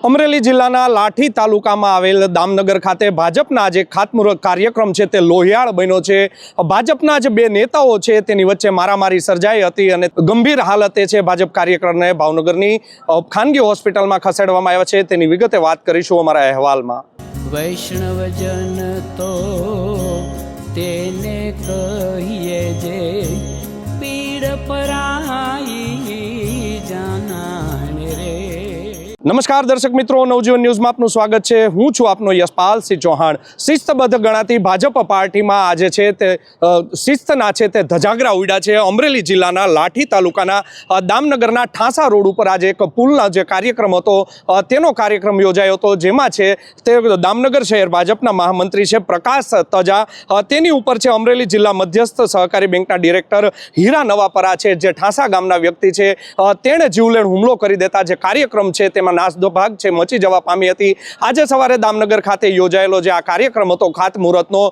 અમરેલી જિલ્લાના લાઠી તાલુકામાં આવેલ દામનગર ખાતે ભાજપના જે ખાતમુહૂર્ત કાર્યક્રમ છે તે લોહિયાળ બન્યો છે। ભાજપના જે બે નેતાઓ છે તેની વચ્ચે મારામારી સર્જાઈ હતી અને ગંભીર હાલતે છે ભાજપ કાર્યકરને ભાવનગરની ખાનગી હોસ્પિટલમાં ખસેડવામાં આવ્યા છે। તેની વિગતે વાત કરીશું અમારા અહેવાલમાં। વૈષ્ણવજન તો તેને કહીએ જે પીડ પરાઈ જાનાને રે। નમસ્કાર દર્શક મિત્રો, નવજીવન ન્યૂઝમાં આપનું સ્વાગત છે। હું છું આપનો યશપાલ સિંહ ચૌહાણ। શિસ્તબદ્ધ ગણાતી ભાજપ પાર્ટીમાં આજે છે તે શિસ્તના છે તે ધજાગરા ઉડ્યા છે। અમરેલી જિલ્લાના લાઠી તાલુકાના દામનગરના ઠાંસા રોડ ઉપર આજે એક પુલના જે કાર્યક્રમ હતો તેનો કાર્યક્રમ યોજાયો હતો, જેમાં છે તે દામનગર શહેર ભાજપના મહામંત્રી છે પ્રકાશ તજા, તેની ઉપર છે અમરેલી જિલ્લા મધ્યસ્થ સહકારી બેંકના ડિરેક્ટર હીરા નવાપરા છે, જે ઠાંસા ગામના વ્યક્તિ છે, તેણે જીવલેણ હુમલો કરી દેતા જે કાર્યક્રમ છે તેમાં નાસભાગ છે મચી જવા પામી હતી। આજે સવારે દામનગર ખાતે યોજાયેલો જે આ કાર્યક્રમ હતો ખાતમુહૂર્તનો,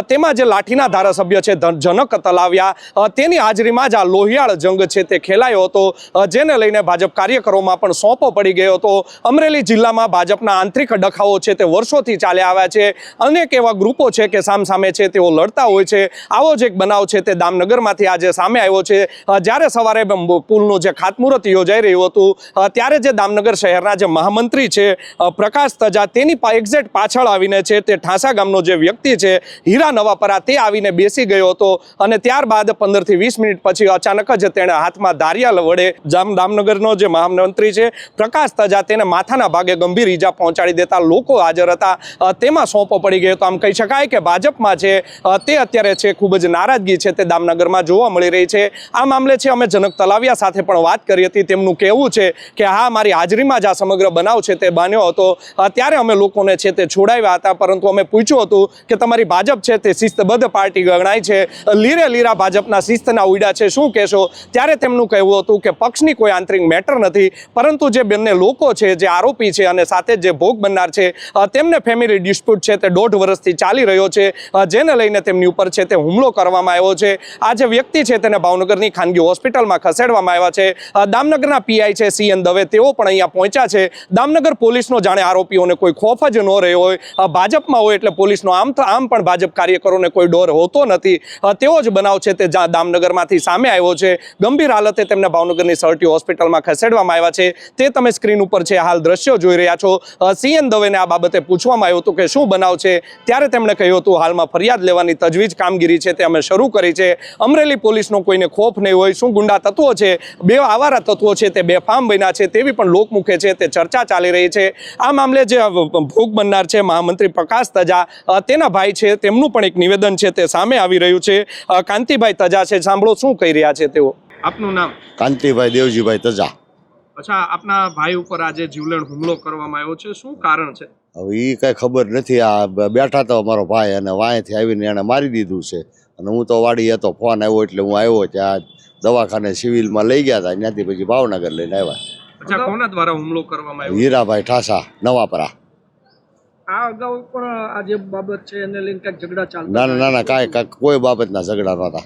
તેમાં જે લાઠીના ધારાસભ્ય છે જનક તલાવિયા, તેની હાજરીમાં જ આ લોહિયાળ જંગ છે તે ખેલાયો હતો, જેને લઈને ભાજપ કાર્યકરોમાં પણ સોંપો પડી ગયો હતો। અમરેલી જિલ્લામાં ભાજપના આંતરિક ડખાઓ છે તે વર્ષોથી ચાલ્યા આવ્યા છે। અનેક એવા ગ્રુપો છે કે સામસામે છે તેઓ લડતા હોય છે। આવો જ એક બનાવ છે તે દામનગરમાંથી આજે સામે આવ્યો છે। જ્યારે સવારે પુલનું જે ખાતમુહૂર્ત યોજાઈ રહ્યું હતું ત્યારે જે દામનગર શહેરના જે મહામંત્રી છે પ્રકાશ તજા, તેની એક્ઝેક્ટ પાછળ આવીને છે તે ઠાંસા ગામનો જે વ્યક્તિ છે હીરા નવાપરા, તે આવીને બેસી ગયો હતો અને ત્યારબાદ 15 થી 20 મિનિટ પછી અચાનક જ તેણે હાથમાં ધારિયા વડે દામનગરનો જે મહામંત્રી છે પ્રકાશ તજા, તેને માથાના ભાગે ગંભીર ઈજા પહોંચાડી દેતા લોકો હાજર હતા તેમાં સોંપો પડી ગયો હતો। આમ કહી શકાય કે ભાજપમાં છે તે અત્યારે છે ખૂબ જ નારાજગી છે તે દામનગરમાં જોવા મળી રહી છે। આ મામલે છે અમે જનક તલાવિયા સાથે પણ વાત કરી હતી। તેમનું કહેવું છે કે હા, મારી હાજરીમાં જ આ સમગ્ર બનાવ છે તે બન્યો હતો, ત્યારે અમે લોકોને છે તે છોડાવ્યા હતા, પરંતુ અમે પૂછ્યું હતું કે તમારી ભાજપ છે તે શિસ્તબદ્ધ પાર્ટી ગણાય છે, લીરે લીરા ભાજપના શિસ્તના ઉડ્યા છે, શું કહેશો? ત્યારે તેમનું કહેવું હતું કે પક્ષની કોઈ આંતરિક મેટર નથી, પરંતુ જે બંને લોકો છે જે આરોપી છે અને સાથે જે ભોગ બનનાર છે તેમને ફેમિલી ડિસ્પ્યુટ છે તે 1.5 વર્ષથી ચાલી રહ્યો છે, જેને લઈને તેમની ઉપર છે તે હુમલો કરવામાં આવ્યો છે। આ જે વ્યક્તિ છે તેને ભાવનગરની ખાનગી હોસ્પિટલમાં ખસેડવામાં આવ્યા છે। દામનગરના પીઆઈ છે CN દવે, તેઓ પણ અહીંયા પહોંચ્યા છે। દામનગર પોલીસનો જાણે આરોપીઓને કોઈ ખોફ જ ન રહ્યો હોય, ભાજપમાં હોય એટલે પોલીસનો આમ પણ ભાજપ કાર્યકરોને કોઈ ડર હોતો નથી, તેવો જ બનાવ છે તે દામનગરમાંથી સામે આવ્યો છે। ગંભીર હાલતે તેમને ભાવનગરની સરટી હોસ્પિટલમાં ખસેડવામાં આવ્યા છે। તે તમે સ્ક્રીન ઉપર છે હાલ દ્રશ્યો જોઈ રહ્યા છો। CN દવેને આ બાબતે પૂછવામાં આવ્યું હતું કે શું બનાવ છે, ત્યારે તેમણે કહ્યું હતું હાલમાં ફરિયાદ લેવાની તજવીજ કામગીરી છે તે અમે શરૂ કરી છે। અમરેલી પોલીસનો કોઈને ખોફ નહીં હોય, શું ગુંડા તત્વો છે, બે આવારા તત્વો છે તે બેફામ બન્યા છે તેવી પણ લોકમુખે છે તે ચર્ચા ચાલી રહી છે। આ મામલે જે ભોગ બનનાર છે મહામંત્રી પ્રકાશ તજા, તેના ભાઈ છે, તેમનું પણ એક નિવેદન છે તે સામે આવી રહ્યું છે। કાંતિભાઈ તજા છે, સાંભળો શું કહી રહ્યા છે તેઓ। આપનું નામ? કાંતિભાઈ દેવજીભાઈ તજા। અચ્છા, આપના ભાઈ ઉપર આજે જીવલેણ હુમલો કરવામાં આવ્યો છે, શું કારણ છે? હવે એ કઈ ખબર નથી। આ બેઠા તો અમારો ભાઈ અને વાંયથી આવીને એને મારી દીધું છે, અને હું તો વાડી હતો, ફોન આવ્યો એટલે હું આવ્યો ત્યાં દવાખાને સિવિલમાં લઈ ગયા હતા, ત્યાંથી પછી ભાવનગર લઈને આવ્યા। અચ્છા, કોના દ્વારા હુમલો કરવામાં આવ્યો? હીરાભાઈ ઠાસા નવાપરા। આ અગાઉ પણ આ જે બાબત છે એને લઈને કંઈક ઝઘડા ચાલતા? ના ના કાંઈ કોઈ બાબતના ઝઘડા નહોતા।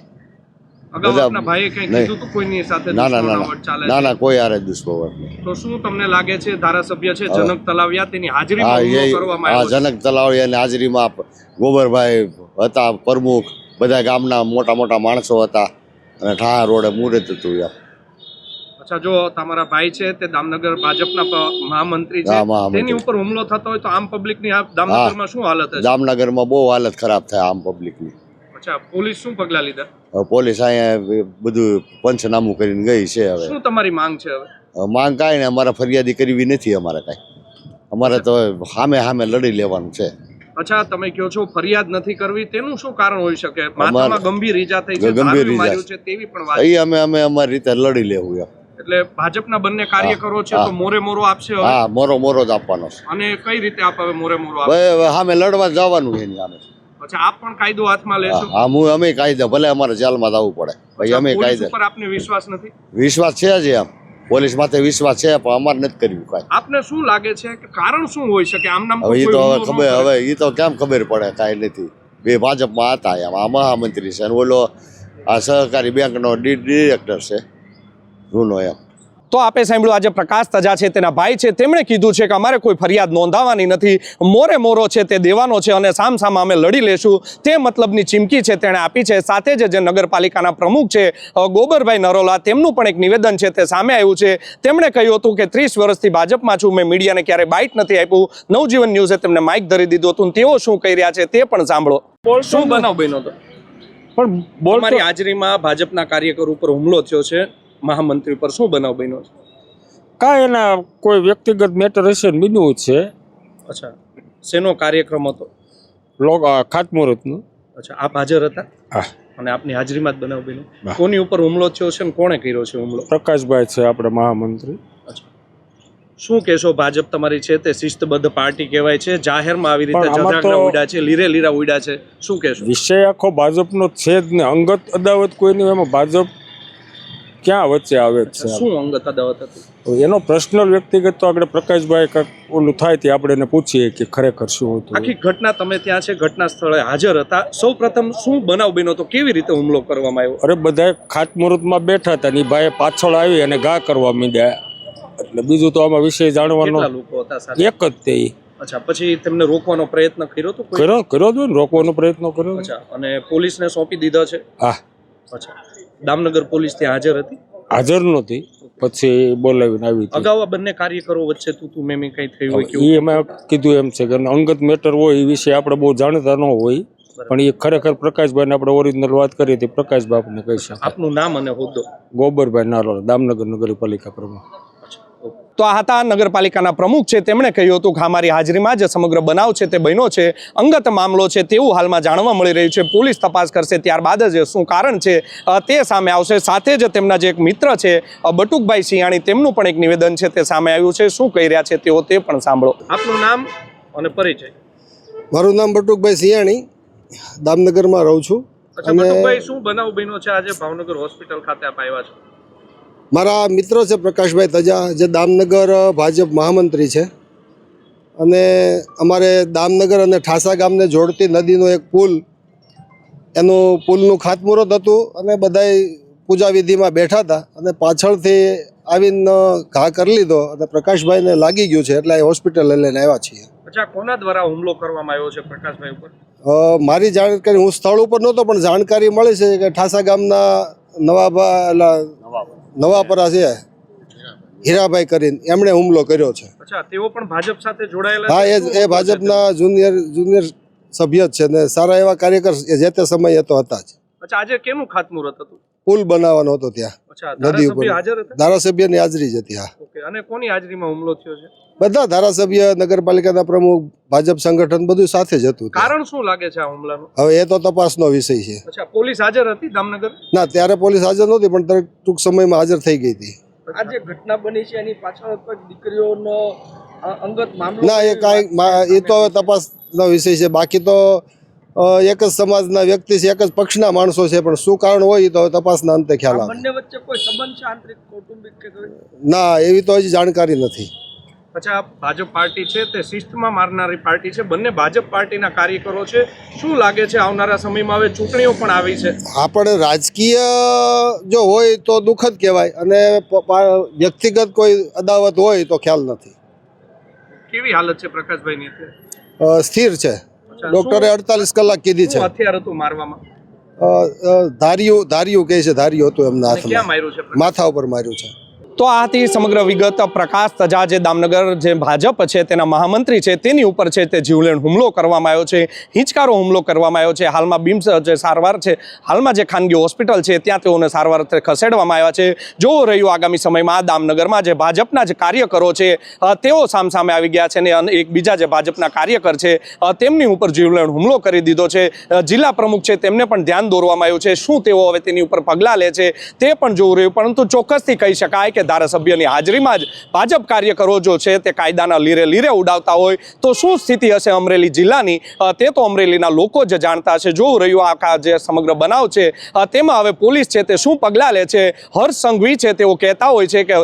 અગાઉ આપના ભાઈએ કંઈ કીધું હતું કોઈની સાથે? ના કોઈ આરે દુશ્મનાવટ નહીં। તો શું તમને લાગે છે ધારાસભ્ય છે જનક તલાવિયા, તેની હાજરીમાં હુમલો કરવામાં આવ્યો? જનક તલાવિયાની હાજરીમાં ગોબરભાઈ હતા પ્રમુખ, બધા ગામના મોટા મોટા માણસો હતા, અને ઠાહા રોડે મુહૂર્ત હતું યાર। અચ્છા, જો તમારા ભાઈ છે તે દામનગર ભાજપના મહામંત્રી છે, તેની ઉપર હુમલો થતો હોય તો આમ પબ્લિકની દામનગરમાં શું હાલત હશે? દામનગરમાં બહુ હાલત ખરાબ થાય આમ પબ્લિકની। અચ્છા, પોલીસ શું પગલા લીધા? પોલીસ અહીંયા બધું પંચનામું કરીને ગઈ છે। હવે શું તમારી માંગ છે? હવે માંગ કાંઈ ને, અમારે ફરિયાદી કરવી નથી, અમારે કાંઈ, અમારે તો સામે લડી લેવાનું છે। અચ્છા, તમે કહો છો ફરિયાદ નથી કરવી, તેનું શું કારણ હોઈ શકે? માથામાં ગંભીર ઈજા થઈ છે, ગંભીર ઈજા છે તેવી પણ વાત અમે અમારી રીતે લડી લેવું એમ। એટલે ભાજપના બંને કાર્યકરો છે તો મોરે મોરો આપશે? હા, મોરો જ આપવાનો છે। અને કઈ રીતે આપાવે મોરે મોરો? સામે લડવા જવાનું છે એની સામે। અચ્છા, આપ પણ કાયદો હાથમાં લેશો? હા, અમે કાયદા, ભલે અમારે જેલમાં જવું પડે, ભાઈ અમે કાયદા પર આપને વિશ્વાસ નથી? વિશ્વાસ છે જ એમ, પોલીસ માથે વિશ્વાસ છે, પણ અમારે નથી કર્યું કાંઈ। આપને શું લાગે છે કે કારણ શું હોઈ શકે? આમ નામ હવે એ તો ખબર, હવે એ તો કેમ ખબર પડે? કાંઈ નથી, બે ભાજપમાં હતા એમ, આ મહામંત્રી છે અને ઓલો આ સહકારી બેંકનો ડિરેક્ટર છે જૂનો એમ। તો આપે સાંભળ્યું આજે પ્રકાશ તજા છે તેના ભાઈ છે તેમણે કીધું છે કે અમારે કોઈ ફરિયાદ નોંધાવવાની નથી, મોરે મોરો છે તે દેવાનો છે અને સામસામા અમે લડી લેશું, તે મતલબની ચીમકી છે તેણે આપી છે. સાથે જ જે નગરપાલિકાના પ્રમુખ છે ગોબરભાઈ નરોલા તેમનું પણ એક નિવેદન છે તે સામે આવ્યું છે. તેમણે કહ્યું હતું કે 30 વર્ષથી ભાજપમાં છું, મેં મીડિયાને ક્યારેય બાઇટ નથી આપ્યું. નવજીવન ન્યૂઝે તેમને માઇક ધરી દીધું હતું. તેઓ શું કહી રહ્યા છે તે પણ સાંભળો. શું બનાવ બન્યો હતો? પણ તમારી હાજરીમાં ભાજપના કાર્યકર ઉપર હુમલો થયો છે, મહામંત્રી પર શું બનાવ બન્યો છે? કાંઈ એના કોઈ વ્યક્તિગત મેટર હશે ને બન્યું છે. અચ્છા, શેનો કાર્યક્રમ હતો? ખાતમુહૂર્તનું. અચ્છા, આપ હાજર હતા હા. અને આપની હાજરીમાં જ બનાવ બન્યો. કોની ઉપર હુમલો થયો છે અને કોણે કર્યો છે હુમલો? પ્રકાશભાઈ છે આપણે મહામંત્રી. શું કહેશો? ભાજપ તમારી છે તે શિસ્તબદ્ધ પાર્ટી કહેવાય છે, જાહેરમાં આવી રીતે પણ આમાં જજાગરા તો ઉડ્યા છે, લીરે લીરા ઉડ્યા છે, શું કહેશો? વિષય આખો ભાજપનો છે જ ને. અંગત અદાવત કોઈની એમાં ભાજપ ક્યાં વચ્ચે આવે જ છે. શું અંગત અદાવત હતી? એનો પર્સનલ વ્યક્તિગત તો આપણે પ્રકાશભાઈ કંઈક ઓલું થાય તે આપણે એને પૂછીએ કે ખરેખર શું હતું. આખી ઘટના તમે ત્યાં છે, ઘટના સ્થળે હાજર હતા. સૌ પ્રથમ શું બનાવ બન્યો તો કેવી રીતે હુમલો કરવામાં આવ્યો? અરે બધા ખાતમુહૂર્તમાં બેઠા હતા ને ભાઈ પાછળ આવી અને ઘા કરવા માંડ્યા. એટલે બીજું તો આમાં વિષય જાણવાનો કેટલા લોકો હતા સાથે? એક જ તે. અચ્છા, પછી તેમને રોકવાનો પ્રયત્ન કર્યો તો? કર્યો હતો ને, રોકવાનો પ્રયત્ન કર્યો. અચ્છા, અને પોલીસને સોંપી દીધા છે? હા. અચ્છા, દામનગર પોલીસ ત્યાં હાજર હતી? હાજર નહોતી, પછી બોલાવીને આવી હતી. અગાઉ આ બંને કાર્યકરો વચ્ચે તું મેં કઈ થયું હોય એ એમાં કીધું એમ છે કે અંગત મેટર હોય એ વિશે આપણે બહુ જાણતા ન હોય, પણ એ ખરેખર પ્રકાશભાઈને આપણે ઓરિજિનલ વાત કરી હતી. પ્રકાશભાઈ આપણને કહી શકે. આપનું નામ અને હોદ્દો? ગોબરભાઈ નારોલા, દામનગર નગરપાલિકા પ્રમુખ. તો આ હતા નગરપાલિકાના પ્રમુખ છે. તેમણે કહ્યું હતું કે અમારી હાજરીમાં જે સમગ્ર બનાવ છે તે બન્યો છે, અંગત મામલો છે તેવું હાલમાં જાણવા મળી રહ્યું છે. પોલીસ તપાસ કરશે, ત્યારબાદ જ શું કારણ છે તે સામે આવશે. સાથે જ તેમના જે એક મિત્ર છે બટુકભાઈ સિયાણી, તેમનું પણ એક નિવેદન છે તે સામે આવ્યું છે. શું કહી રહ્યા છે તેઓ તે પણ સાંભળો. આપનું નામ અને પરિચય? મારું નામ બટુકભાઈ સિયાણી, દામનગરમાં રહું છું. અચ્છા બટુકભાઈ, શું બનાવ બન્યો છે આજે ભાવનગર હોસ્પિટલ ખાતે આપ આવ્યા છો? મારા મિત્ર છે પ્રકાશભાઈ તજા, જે દામનગર ભાજપ મહામંત્રી છે, અને અમારે દામનગર અને ઠાસા ગામને જોડતી નદીનો એક પુલ, એનું પુલનું ખાતમુહૂર્ત હતું અને બધાય પૂજા વિધિમાં બેઠા હતા અને પાછળથી આવીને ઘા કરી લીધો અને પ્રકાશભાઈને લાગી ગયું છે, એટલે હોસ્પિટલ લઈને આવ્યા છીએ. અચ્છા, કોના દ્વારા હુમલો કરવામાં આવ્યો છે પ્રકાશભાઈ ઉપર? મારી જાણકારી, હું સ્થળ ઉપર નહોતો, પણ જાણકારી મળી છે કે ઠાસા ગામના નવાપરા છે હીરાભાઈ કરીને, એમણે હુમલો કર્યો છે. અચ્છા, તેઓ પણ ભાજપ સાથે જોડાયેલા? હા, એ ભાજપના જુનિયર સભ્ય જ છે ને સારા એવા કાર્યકર જે તે સમયે તો હતા જ. અચ્છા, આજે કેનું ખાતમુહૂર્ત હતું? પુલ બનાવવાનો હતો ત્યાં અચ્છા, નદી ઉપર. ધારાસભ્ય હાજર હતા? ધારાસભ્યની હાજરી જ હતી. હા. ઓકે, અને કોની હાજરીમાં હુમલો થયો છે? બધા ધારાસભ્ય, નગરપાલિકાના પ્રમુખ, ભાજપ સંગઠન બધું સાથે જ હતું. કારણ શું લાગે છે આ હુમલાનું? હવે એ તો તપાસનો વિષય છે. અચ્છા, પોલીસ હાજર હતી દામનગર? ના, ત્યારે પોલીસ હાજર નહોતી, પણ ટૂંક સમયમાં હાજર થઈ ગઈ હતી. આ જે ઘટના બની છે એની પાછળ કોઈ દીકરીઓનો અંગત મામલો? ના, એ કાંઈ, એ તો હવે તપાસનો વિષય છે. બાકી તો એક જ સમાજના વ્યક્તિ છે, એક જ પક્ષના માણસો છે, પણ શું કારણ હોય તો તપાસના અંતે ખ્યાલ આવે. બંને વચ્ચે કોઈ સંબંધ છે, આંતરિક કૌટુંબિક કે કોઈ? ના, એવી તો હજી જાણકારી નથી. અચ્છા, ભાજપ પાર્ટી છે તે શિસ્તમાં મારનારી પાર્ટી છે, બંને ભાજપ પાર્ટીના કાર્યકરો છે. શું લાગે છે આવનારા સમયમાં હવે ચૂંટણીઓ પણ આવી છે? આપણે રાજકીય જો હોય તો દુઃખદ કહેવાય, અને વ્યક્તિગત કોઈ અદાવત હોય તો ખ્યાલ નથી. કેવી હાલત છે પ્રકાશભાઈની? સ્થિર છે. ડોક્ટરે 48 કલાક કીધી છે. હથિયાર હતું મારવામાં? ધાર્યું કહે છે, ધાર્યું હતું એમના ક્યાં હાથમાં, માર્યું છે? માથા ઉપર માર્યું છે. તો આ હતી સમગ્ર વિગત. પ્રકાશ તજા જે દામનગર જે ભાજપ છે તેના મહામંત્રી છે તેની ઉપર છે તે જીવલેણ હુમલો કરવામાં આવ્યો છે, હિંચકારો હુમલો કરવામાં આવ્યો છે. હાલમાં બીમ્સ જે સારવાર છે, હાલમાં જે ખાનગી હોસ્પિટલ છે ત્યાં તેઓને સારવાર ખસેડવામાં આવ્યા છે. જોવું રહ્યું આગામી સમયમાં દામનગરમાં જે ભાજપના જે કાર્યકરો છે તેઓ સામસામે આવી ગયા છે અને એક બીજા જે ભાજપના કાર્યકર છે તેમની ઉપર જીવલેણ હુમલો કરી દીધો છે. જિલ્લા પ્રમુખ છે તેમને પણ ધ્યાન દોરવામાં આવ્યું છે. શું તેઓ હવે તેની ઉપર પગલાં લે છે તે પણ જોવું રહ્યું, પરંતુ ચોક્કસથી કહી શકાય કે ધારાસભ્યની હાજરીમાં જ ભાજપ કાર્યકરો જો છે તે કાયદાના લીરે ઉડાવતા હોય તો શું સ્થિતિ હશે અમરેલી જિલ્લાની, તે તો અમરેલીના લોકો જ જાણતા છે. જોવું રહ્યું આખા જે સમગ્ર બનાવ છે તેમાં હવે પોલીસ છે તે શું પગલાં લે છે. હર્ષ સંઘવી છે તેઓ કહેતા હોય છે કે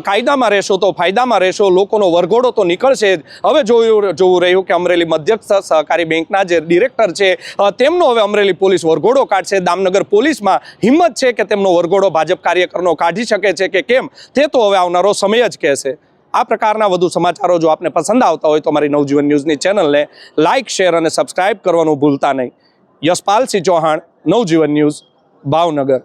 કાયદામાં રહેશો તો ફાયદામાં રહેશો, લોકોનો વરઘોડો તો નીકળશે જ. હવે જોવું રહ્યું કે અમરેલી મધ્યસ્થ સહકારી બેંકના જે ડિરેક્ટર છે તેમનો હવે અમરેલી પોલીસ વરઘોડો કાઢશે. દામનગર પોલીસમાં હિંમત છે કે તેમનો વરઘોડો ભાજપ કાર્યકરનો કાઢી શકે છે કે કેમ, તે તો હવે આવનારો સમય જ કહેશે. આ પ્રકારના વધુ સમાચારો જો આપને પસંદ આવતા હોય તો અમારી નવજીવન ન્યૂઝની ચેનલને લાઇક, શેર અને સબસ્ક્રાઇબ કરવાનું ભૂલતા નહીં. યશપાલસિંહ ચૌહાણ, નવજીવન ન્યૂઝ, ભાવનગર.